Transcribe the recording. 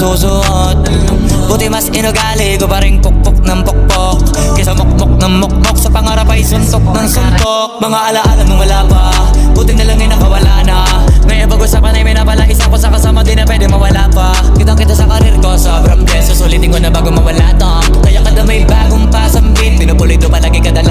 susuot. Buti mas inugali ko pa rin pukpok ng pukpok kesa mukmok ng mukmok, sa pangarap ay suntok ng suntok. Mga alaala nung wala pa, buti na lang ay nakawala na. Ngayon pag-usapan ay may napala, isa ko sa kasama di na pwede mawala pa. Kitang kita sa karir ko, sobrang bless, susulitin ko na bago mawala to. Kaya kada may bagong pasambit, pinupulido palagi kada